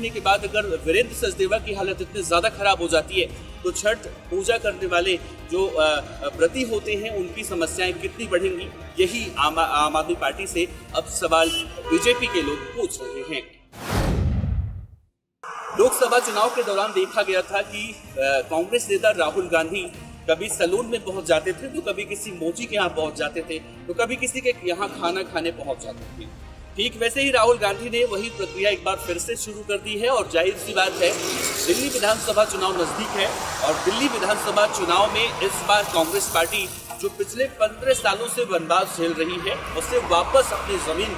के बाद अगर वीरेंद्र सचदेवा की हालत इतनी ज्यादा खराब हो जाती है तो छठ पूजा करने वाले जो व्रती होते हैं उनकी समस्याएं कितनी बढ़ेंगी, यही आम आदमी पार्टी से अब सवाल बीजेपी के लोग पूछ रहे हैं। लोकसभा चुनाव के दौरान देखा गया था कि कांग्रेस नेता राहुल गांधी कभी सैलून में पहुंच जाते थे तो कभी किसी मोची के यहाँ पहुंच जाते थे तो कभी किसी के यहाँ खाना खाने पहुंच जाते थे। ठीक वैसे ही राहुल गांधी ने वही प्रक्रिया एक बार फिर से शुरू कर दी है और जाहिर सी बात है दिल्ली विधानसभा चुनाव नजदीक है और दिल्ली विधानसभा चुनाव में इस बार कांग्रेस पार्टी जो पिछले 15 सालों से वनवास झेल रही है उससे वापस अपनी जमीन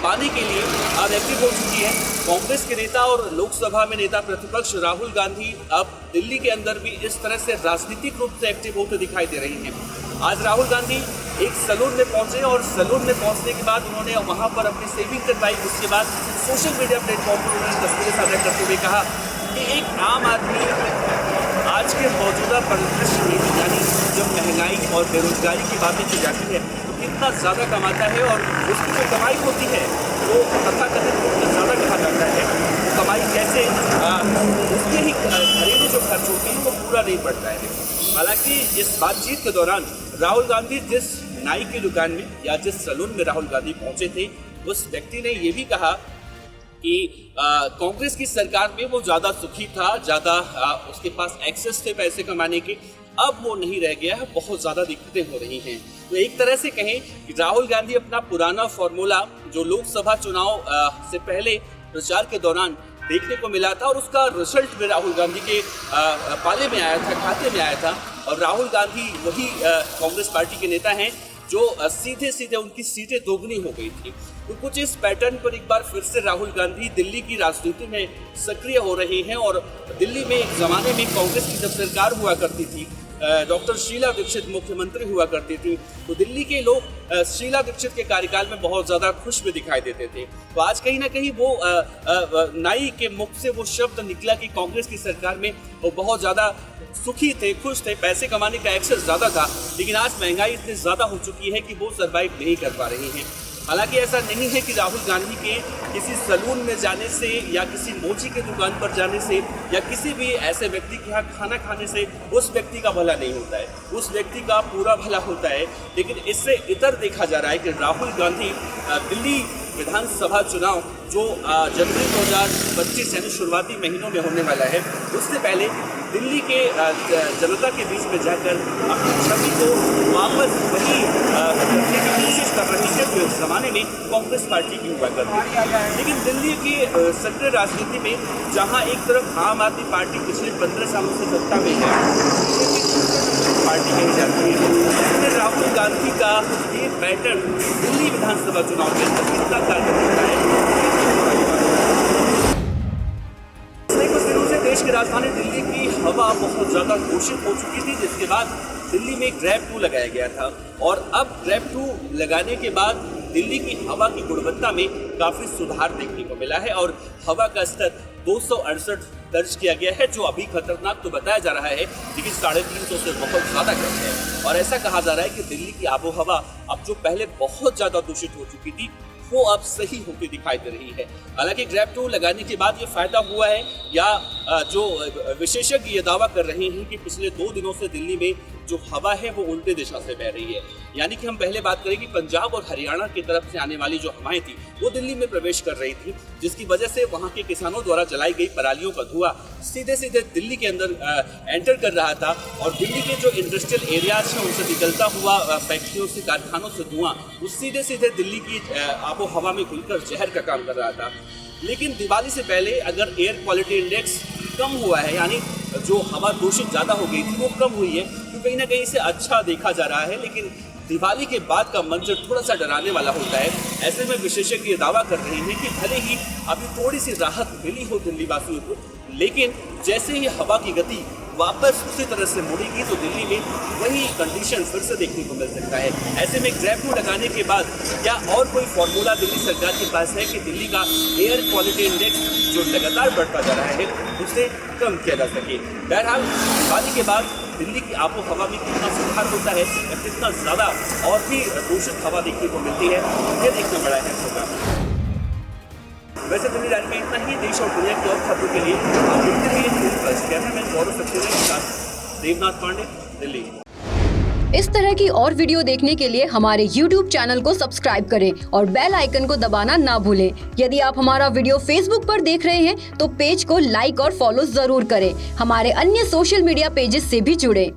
पाने के लिए अब एक्टिव हो चुकी है। कांग्रेस के नेता और लोकसभा में नेता प्रतिपक्ष राहुल गांधी अब दिल्ली के अंदर भी इस तरह से राजनीतिक रूप से एक्टिव होते दिखाई दे रही हैं। आज राहुल गांधी एक सैलून में पहुंचे और सैलून में पहुंचने के बाद उन्होंने वहां पर अपनी सेविंग करवाई। उसके बाद सोशल मीडिया प्लेटफॉर्म पर उन्होंने तस्वीरें साझा करते हुए कहा कि एक आम आदमी आज के मौजूदा परिदृश्य में यानी जब महंगाई और बेरोजगारी की बातें की जाती है तो कितना ज़्यादा कमाता है और उसकी जो कमाई होती है वो तथाकथित रूप से ज़्यादा कहा जाता है। वो कमाई कैसे उसके ही घरेलू जो खर्च होते हैं वो पूरा नहीं पड़ता है। हालांकि इस बातचीत के दौरान राहुल गांधी जिस नाई की दुकान में या जिस सैलून में राहुल गांधी पहुंचे थे उस व्यक्ति ने ये भी कहा कि कांग्रेस की सरकार में वो ज़्यादा सुखी था, ज़्यादा उसके पास एक्सेस थे पैसे कमाने के, अब वो नहीं रह गया है, बहुत ज़्यादा दिक्कतें हो रही हैं। तो एक तरह से कहें कि राहुल गांधी अपना पुराना फॉर्मूला जो लोकसभा चुनाव से पहले प्रचार के दौरान देखने को मिला था और उसका रिजल्ट भी राहुल गांधी के पाले में आया था, खाते में आया था। और राहुल गांधी वही कांग्रेस पार्टी के नेता हैं जो सीधे सीधे उनकी सीटें दोगुनी हो गई थी। तो कुछ इस पैटर्न पर एक बार फिर से राहुल गांधी दिल्ली की राजनीति में सक्रिय हो रहे हैं। और दिल्ली में एक ज़माने में कांग्रेस की जब सरकार हुआ करती थी, डॉक्टर शीला दीक्षित मुख्यमंत्री हुआ करती थी, तो दिल्ली के लोग शीला दीक्षित के कार्यकाल में बहुत ज़्यादा खुश भी दिखाई देते थे। तो आज कहीं ना कहीं वो नाई के मुख से वो शब्द निकला कि कांग्रेस की सरकार में वो बहुत ज़्यादा सुखी थे, खुश थे, पैसे कमाने का एक्सेस ज़्यादा था। लेकिन आज महंगाई इतनी ज़्यादा हो चुकी है कि वो सर्वाइव नहीं कर पा रही हैं। हालांकि ऐसा नहीं है कि राहुल गांधी के किसी सैलून में जाने से या किसी मोची के दुकान पर जाने से या किसी भी ऐसे व्यक्ति के यहाँ खाना खाने से उस व्यक्ति का भला नहीं होता है, उस व्यक्ति का पूरा भला होता है। लेकिन इससे इतर देखा जा रहा है कि राहुल गांधी दिल्ली विधानसभा चुनाव जो जनवरी 2025 यानी शुरुआती महीनों में होने वाला है उससे पहले दिल्ली के जनता के बीच में जाकर अपनी छवि को वापस वही करने की कोशिश कर रही है जो इस जमाने में कांग्रेस पार्टी की हुआ करती है। लेकिन दिल्ली की सक्रिय राजनीति में जहां एक तरफ आम आदमी पार्टी पिछले 15 सालों से सत्ता में है, पार्टी कही जाती है, इसमें राहुल गांधी का ये पैटर्न दिल्ली विधानसभा चुनाव के अंदर कितना कारगर होता है। देश की राजधानी दिल्ली की हवा बहुत ज़्यादा दूषित हो चुकी थी, जिसके बाद दिल्ली में ग्रैब 2 लगाया गया था और अब ग्रैब 2 लगाने के बाद दिल्ली की हवा की गुणवत्ता में काफ़ी सुधार देखने को मिला है और हवा का स्तर 268 दर्ज किया गया है, जो अभी खतरनाक तो बताया जा रहा है लेकिन 350 से बहुत ज़्यादा कम है। और ऐसा कहा जा रहा है कि दिल्ली की आबो हवा अब जो पहले बहुत ज़्यादा दूषित हो चुकी थी वो अब सही होती दिखाई दे रही है। हालांकि ग्रैब 2 लगाने के बाद ये फायदा हुआ है या जो विशेषज्ञ ये दावा कर रहे हैं कि पिछले 2 दिनों से दिल्ली में जो हवा है वो उल्टे दिशा से बह रही है। यानी कि हम पहले बात करें कि पंजाब और हरियाणा की तरफ से आने वाली जो हवाएं थी वो दिल्ली में प्रवेश कर रही थी, जिसकी वजह से वहाँ के किसानों द्वारा जलाई गई परालियों का धुआं सीधे सीधे दिल्ली के अंदर एंटर कर रहा था और दिल्ली के जो इंडस्ट्रियल एरियाज हैं उनसे निकलता हुआ फैक्ट्रियों से, कारखानों से धुआं वो सीधे सीधे दिल्ली की आबो हवा में घुलकर जहर का काम कर रहा था। लेकिन दिवाली से पहले अगर एयर क्वालिटी इंडेक्स कम हुआ है यानी जो हवा दूषित ज़्यादा हो गई थी वो कम हुई है तो कहीं ना कहीं इसे अच्छा देखा जा रहा है। लेकिन दिवाली के बाद का मंजर थोड़ा सा डराने वाला होता है। ऐसे में विशेषज्ञ ये दावा कर रहे हैं कि भले ही अभी थोड़ी सी राहत मिली हो दिल्ली वासियों को, लेकिन जैसे ही हवा की गति वापस उसी तरह से मुड़ेगी तो दिल्ली में वही कंडीशन फिर से देखने को मिल सकता है। ऐसे में ग्रैब 2 लगाने के बाद क्या और कोई फॉर्मूला दिल्ली सरकार के पास है कि दिल्ली का एयर क्वालिटी इंडेक्स जो लगातार बढ़ता जा रहा है उसे कम किया जा सके। बहरहाल दिवाली के बाद दिल्ली की आबो हवा में कितना सुधार होता है या कितना ज़्यादा और भी दूषित हवा देखने को मिलती है, ये देखना बड़ा अहम होगा। वैसे दुनियादारी में इतना ही। देश और दुनिया की और खबरों के लिए आप देखते रहिए न्यूज़ प्लस। कैमरामैन गौरव सक्सेना के साथ देवनाथ पांडे, दिल्ली। इस तरह की और वीडियो देखने के लिए हमारे YouTube चैनल को सब्सक्राइब करें और बेल आइकन को दबाना ना भूलें। यदि आप हमारा वीडियो Facebook पर देख रहे हैं तो पेज को लाइक और फॉलो जरूर करें। हमारे अन्य सोशल मीडिया पेजेस से भी जुड़ें।